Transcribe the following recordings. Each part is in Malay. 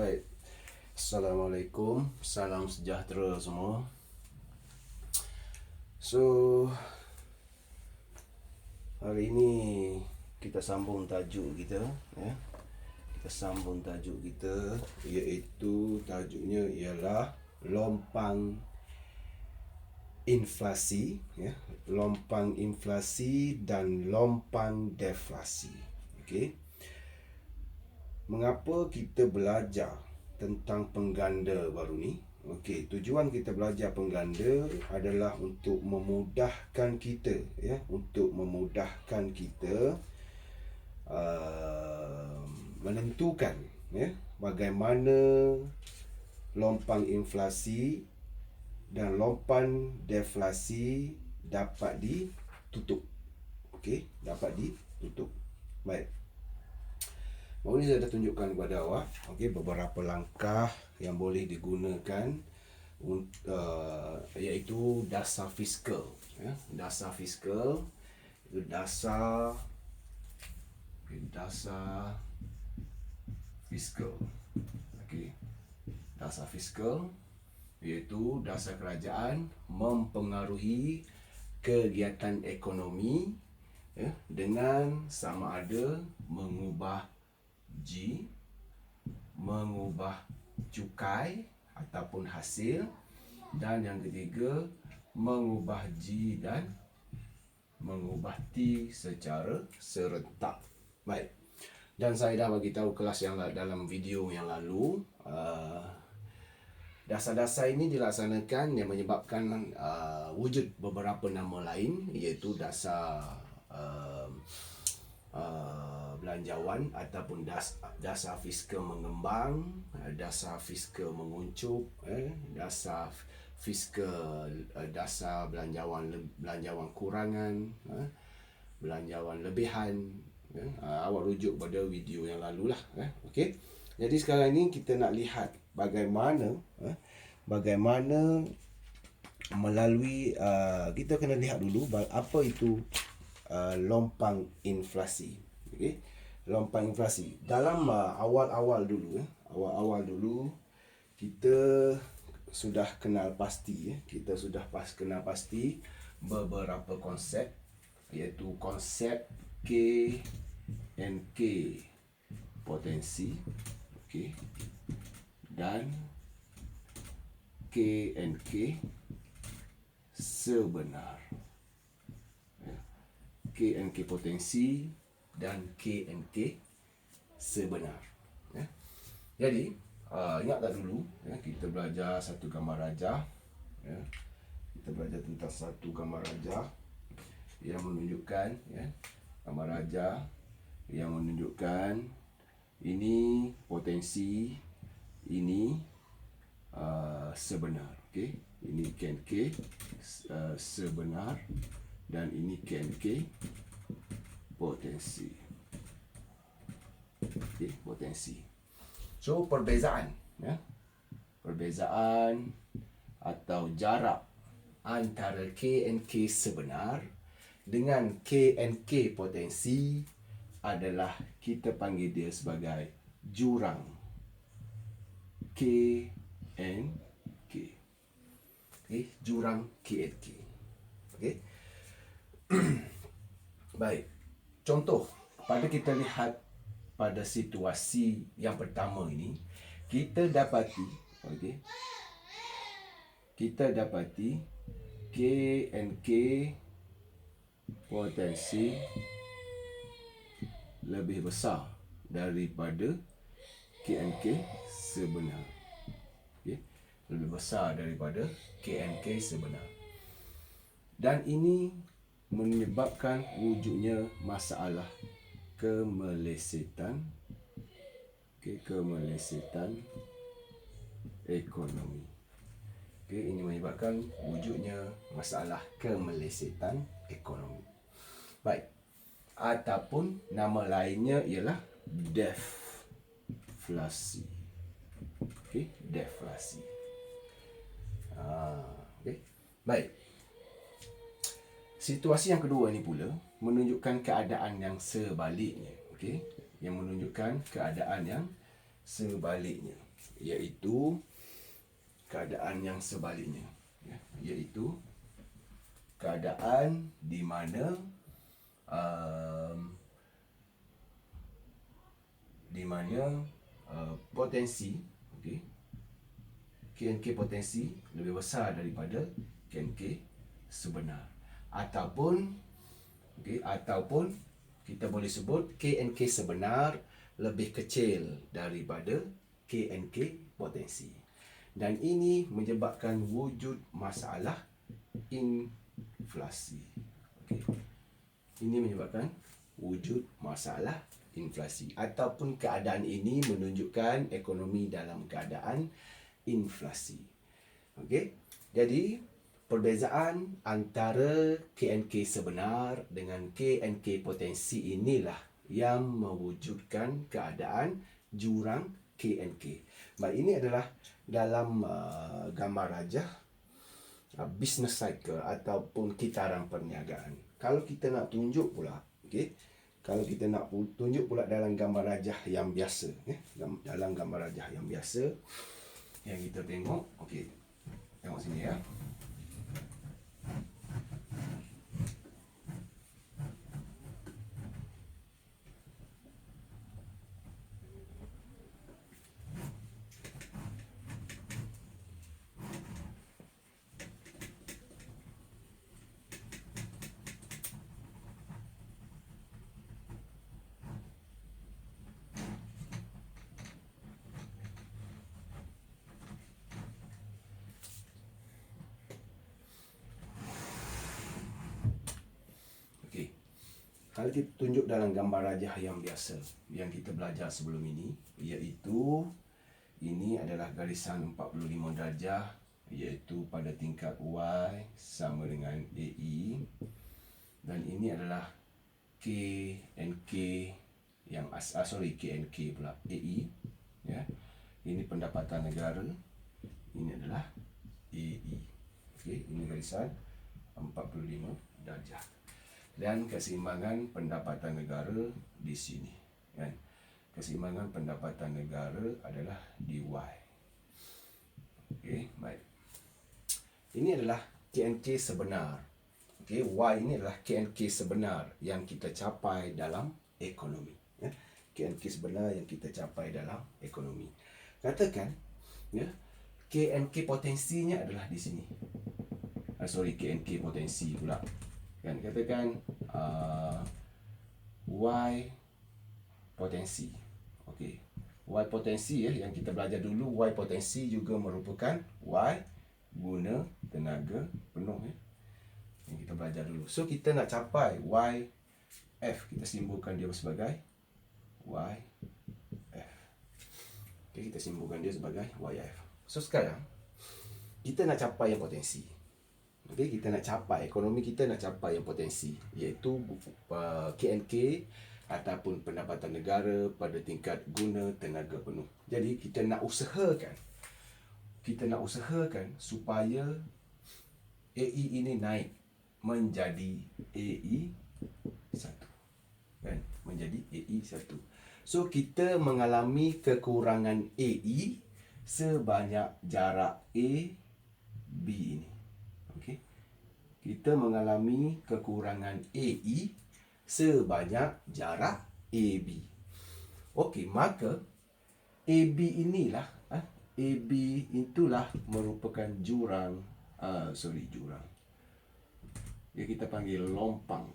Baik, Assalamualaikum, salam sejahtera semua. So, hari ini kita sambung tajuk kita, ya. Kita sambung tajuk kita, iaitu tajuknya ialah lompang inflasi, ya. Lompang inflasi dan lompang deflasi. Okey. Mengapa kita belajar tentang pengganda baru ni? Okey, tujuan kita belajar pengganda adalah untuk memudahkan kita, ya, untuk memudahkan kita menentukan, ya, bagaimana lompang inflasi dan lompang deflasi dapat ditutup. Okey, dapat ditutup. Baik. Baru ni saya dah tunjukkan kepada awak, okey, beberapa langkah yang boleh digunakan iaitu dasar fiskal, ya. Dasar fiskal itu dasar fiskal. Okey. Dasar fiskal iaitu dasar kerajaan mempengaruhi kegiatan ekonomi, ya, dengan sama ada mengubah mengubah cukai ataupun hasil, dan yang ketiga mengubah G dan mengubah T secara serentak. Baik. Dan saya dah bagi tahu kelas yang dalam video yang lalu, dasar-dasar ini dilaksanakan yang menyebabkan wujud beberapa nama lain, iaitu dasar belanjawan ataupun dasar fiskal mengembang, dasar fiskal menguncup, dasar fiskal, dasar belanjawan kurangan, belanjawan lebihan. Awak rujuk pada video yang lalu lah. Okey. Jadi sekarang ni kita nak lihat bagaimana melalui kita kena lihat dulu apa itu lompang inflasi. Okey. Lompang inflasi. Dalam awal-awal dulu kita sudah kenal pasti, kita sudah kenal pasti beberapa konsep, iaitu konsep K and K potensi, okey, dan K and K sebenar. K and K potensi dan K and K sebenar. Jadi, ingat tak dulu, kita belajar satu gambar rajah. Kita belajar tentang satu gambar rajah yang menunjukkan, gambar rajah yang menunjukkan ini potensi, ini sebenar. Okay? Ini K and K sebenar, dan ini K and K potensi. Okay, potensi. So, perbezaan atau jarak antara K and K sebenar dengan K and K potensi adalah kita panggil dia sebagai jurang K and K. Okay, jurang K and K. Okay. Baik. Contoh, pada kita lihat pada situasi yang pertama ini, kita dapati K and K potensi lebih besar daripada K and K sebenar. Okay? Lebih besar daripada K and K sebenar. Dan ini menyebabkan wujudnya masalah kemelesetan, kemelesetan ekonomi. Ini menyebabkan wujudnya masalah kemelesetan ekonomi. Baik. Ataupun nama lainnya ialah deflasi. Deflasi. Baik. Situasi yang kedua ni pula menunjukkan keadaan yang sebaliknya. Yang menunjukkan keadaan yang sebaliknya. iaitu keadaan yang sebaliknya, ya, iaitu keadaan di mana potensi, okey, KNK potensi lebih besar daripada KNK sebenar, ataupun kita boleh sebut KNK sebenar lebih kecil daripada KNK potensi. Dan ini menyebabkan wujud masalah inflasi. Okey. Ini menyebabkan wujud masalah inflasi, ataupun keadaan ini menunjukkan ekonomi dalam keadaan inflasi. Okey. Jadi perbezaan antara KNK sebenar dengan KNK potensi inilah yang mewujudkan keadaan jurang KNK. Baik, ini adalah dalam gambar rajah business cycle ataupun kitaran perniagaan. Kalau kita nak tunjuk pula, okey, kalau kita nak tunjuk pula dalam gambar rajah yang biasa, dalam gambar rajah yang biasa yang kita tengok, okey, tengok sini ya. Kalau kita tunjuk dalam gambar rajah yang biasa yang kita belajar sebelum ini, iaitu ini adalah garisan 45 darjah, iaitu pada tingkat Y sama dengan AE, dan ini adalah KNK yang KNK pula AE, ya. Ini pendapatan negara, ini adalah AE. Okey, ini garisan 45 darjah. Dan keseimbangan pendapatan negara di sini, kan? Keseimbangan pendapatan negara adalah di Y. Okey, baik. Ini adalah KNK sebenar. Okey, Y ini adalah KNK sebenar yang kita capai dalam ekonomi, ya. KNK sebenar yang kita capai dalam ekonomi. Katakan, ya, KNK potensinya adalah di sini. KNK potensi pula. Kan, katakan Y potensi. Okey. Y potensi, ya, yang kita belajar dulu, Y potensi juga merupakan Y guna tenaga penuh, ya, yang kita belajar dulu. So kita nak capai YF, kita simbolkan dia sebagai YF. Okey, kita simbolkan dia sebagai YF. So sekarang kita nak capai yang potensi. Okay, kita nak capai, ekonomi kita nak capai yang potensi, iaitu KNK ataupun pendapatan negara pada tingkat guna tenaga penuh. Jadi kita nak usahakan supaya AE ini naik menjadi AE1, kan? Menjadi AE1. So kita mengalami kekurangan AE sebanyak jarak AB ini. Kita mengalami kekurangan AE sebanyak jarak AB. Okey, maka AB inilah, AB itulah merupakan jurang, jurang. Ya, kita panggil lompang.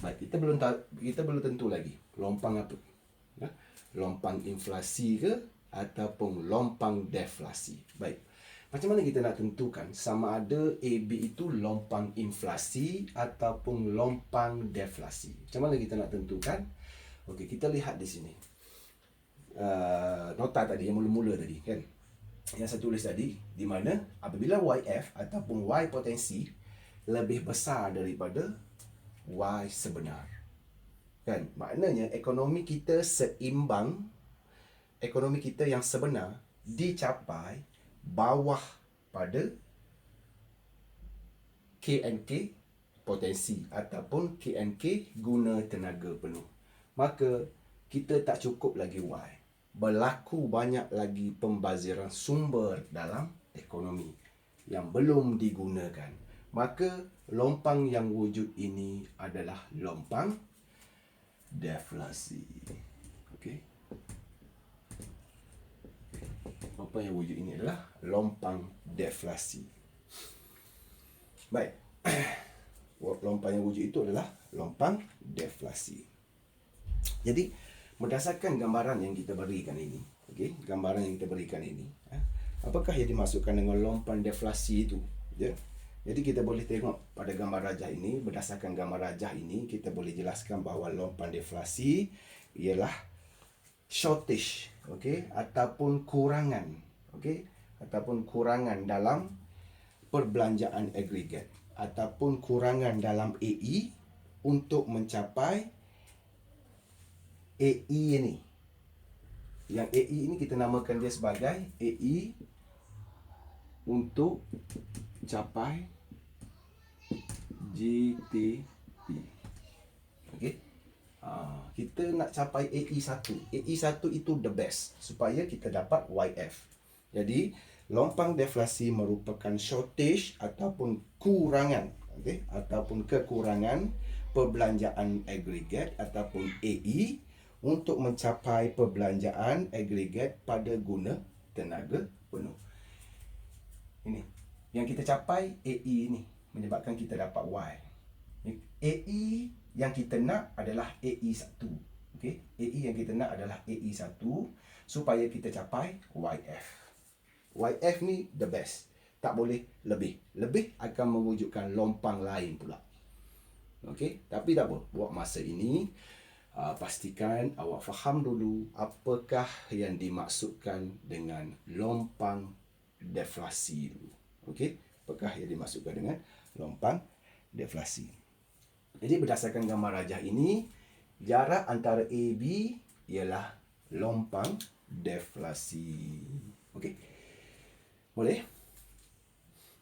Baik, kita belum tentu lagi lompang apa. Ya? Lompang inflasi ke ataupun lompang deflasi. Baik. Macam mana kita nak tentukan sama ada AB itu lompang inflasi ataupun lompang deflasi? Macam mana kita nak tentukan? Okey, kita lihat di sini. Nota tadi yang mula-mula tadi, kan? Yang saya tulis tadi, di mana apabila YF ataupun Y potensi lebih besar daripada Y sebenar. Kan? Maknanya ekonomi kita seimbang, ekonomi kita yang sebenar dicapai bawah pada KNK potensi ataupun KNK guna tenaga penuh. Maka kita tak cukup lagi Y. berlaku banyak lagi pembaziran sumber dalam ekonomi yang belum digunakan. Maka lompang yang wujud ini adalah lompang deflasi. Okey. Lompang yang wujud ini adalah lompang deflasi. Baik. Lompang yang wujud itu adalah lompang deflasi. Jadi, berdasarkan gambaran yang kita berikan ini, okey, gambaran yang kita berikan ini, apakah yang dimasukkan dengan lompang deflasi itu? Ya. Jadi kita boleh tengok pada gambar rajah ini, berdasarkan gambar rajah ini, kita boleh jelaskan bahawa lompang deflasi ialah shortage, okey, ataupun kurangan, okey, ataupun kurangan dalam perbelanjaan agregat ataupun kurangan dalam AE untuk mencapai AE ini. Yang AE ini kita namakan dia sebagai AE untuk capai GTP. Okey. Kita nak capai AE1. AE1 itu the best supaya kita dapat YF. Jadi, lompang deflasi merupakan shortage ataupun kurangan, okey, ataupun kekurangan perbelanjaan agregat ataupun AE untuk mencapai perbelanjaan agregat pada guna tenaga penuh. Ini yang kita capai AE ini menyebabkan kita dapat Y. AE yang kita nak adalah AE1. Okey, AE yang kita nak adalah AE1 supaya kita capai YF. YF ni the best. Tak boleh lebih. Lebih akan mewujudkan lompang lain pula. Okey, tapi tak apa. Buat masa ini, pastikan awak faham dulu apakah yang dimaksudkan dengan lompang deflasi dulu. Okey, apakah yang dimaksudkan dengan lompang deflasi. Jadi berdasarkan gambar rajah ini, jarak antara AB ialah lompang deflasi. Okey. Boleh?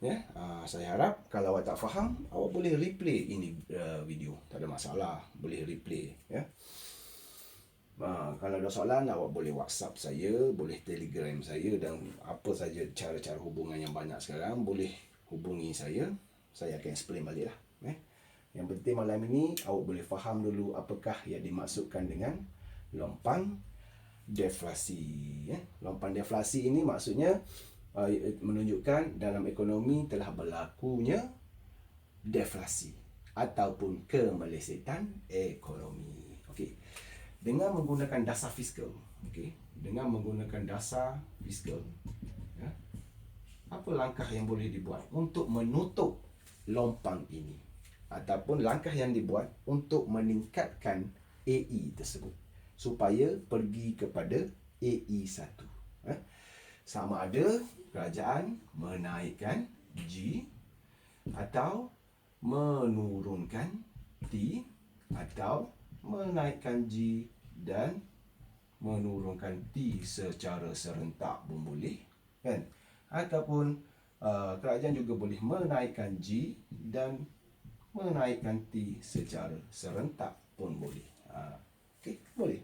Ya, saya harap kalau awak tak faham, awak boleh replay ini video. Tak ada masalah, boleh replay. Ya. Kalau ada soalan, awak boleh WhatsApp saya, boleh Telegram saya dan apa saja cara-cara hubungan yang banyak sekarang, boleh hubungi saya. Saya akan explain balik lah. Yang penting malam ini, awak boleh faham dulu apakah yang dimaksudkan dengan lompang deflasi. Ya. Lompang deflasi ini maksudnya menunjukkan dalam ekonomi telah berlakunya deflasi ataupun kemelesetan ekonomi. Okey. Dengan menggunakan dasar fiskal, okey, dengan menggunakan dasar fiskal, ya, apa langkah yang boleh dibuat untuk menutup lompang ini ataupun langkah yang dibuat untuk meningkatkan AE tersebut supaya pergi kepada AE1. Sama ada kerajaan menaikkan G atau menurunkan T atau menaikkan G dan menurunkan T secara serentak pun boleh, kan? Ataupun kerajaan juga boleh menaikkan G dan menaikkan T secara serentak pun boleh. Okey, boleh.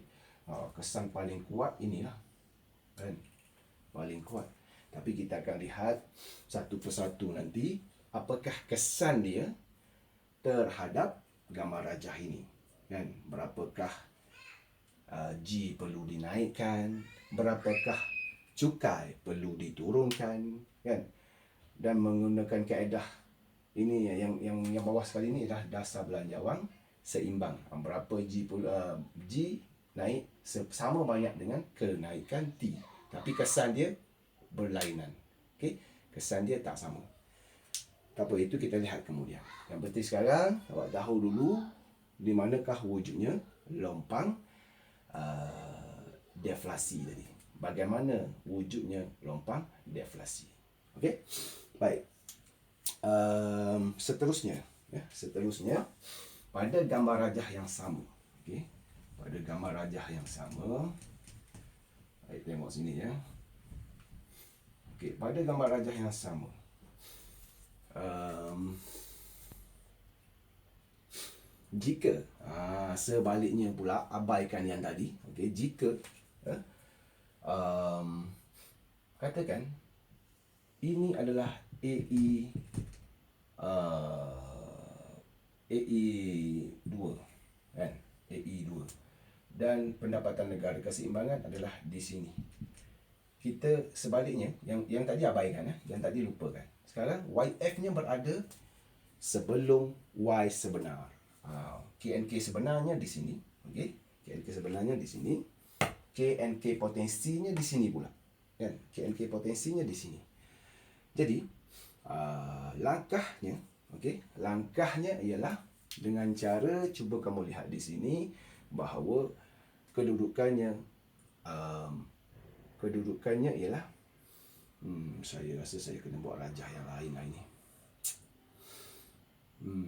Kesan paling kuat inilah, kan? Paling kuat. Tapi kita akan lihat satu persatu nanti apakah kesan dia terhadap gambar rajah ini, kan? Berapakah G perlu dinaikkan, berapakah cukai perlu diturunkan, kan? Dan menggunakan kaedah ini yang bawah sekali ini adalah dasar belanjawan seimbang. Berapa G naik sama banyak dengan kenaikan T. Tapi kesan dia berlainan. Okey, kesan dia tak sama. Tak apa, itu kita lihat kemudian. Yang penting sekarang awak tahu dulu di manakah wujudnya lompang deflasi tadi. Bagaimana wujudnya lompang deflasi. Okey? Baik. Seterusnya pada gambar rajah yang sama. Okey? Pada gambar rajah yang sama. Baik, tengok sini ya. Okey, pada gambar rajah yang sama. Jika sebaliknya pula, abaikan yang tadi. Okey, jika Katakan ini adalah AE2 kan, AE2, dan pendapatan negara keseimbangan adalah di sini. Kita sebaliknya, yang tadi abaikan, yang tadi lupakan. Sekarang YF-nya berada sebelum Y sebenar. KNK sebenarnya di sini, okey. KNK sebenarnya di sini. KNK potensinya di sini pula. Kan? KNK potensinya di sini. Jadi, langkahnya, okey, langkahnya ialah dengan cara cuba kamu lihat di sini bahawa kedudukannya ialah saya rasa saya kena buat rajah yang lain lah ini.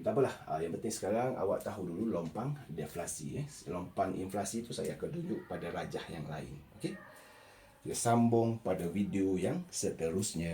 Tak apalah. Yang penting sekarang awak tahu dulu lompang deflasi. Lompang inflasi itu saya akan tunjuk pada rajah yang lain. Okey. Kita sambung pada video yang seterusnya.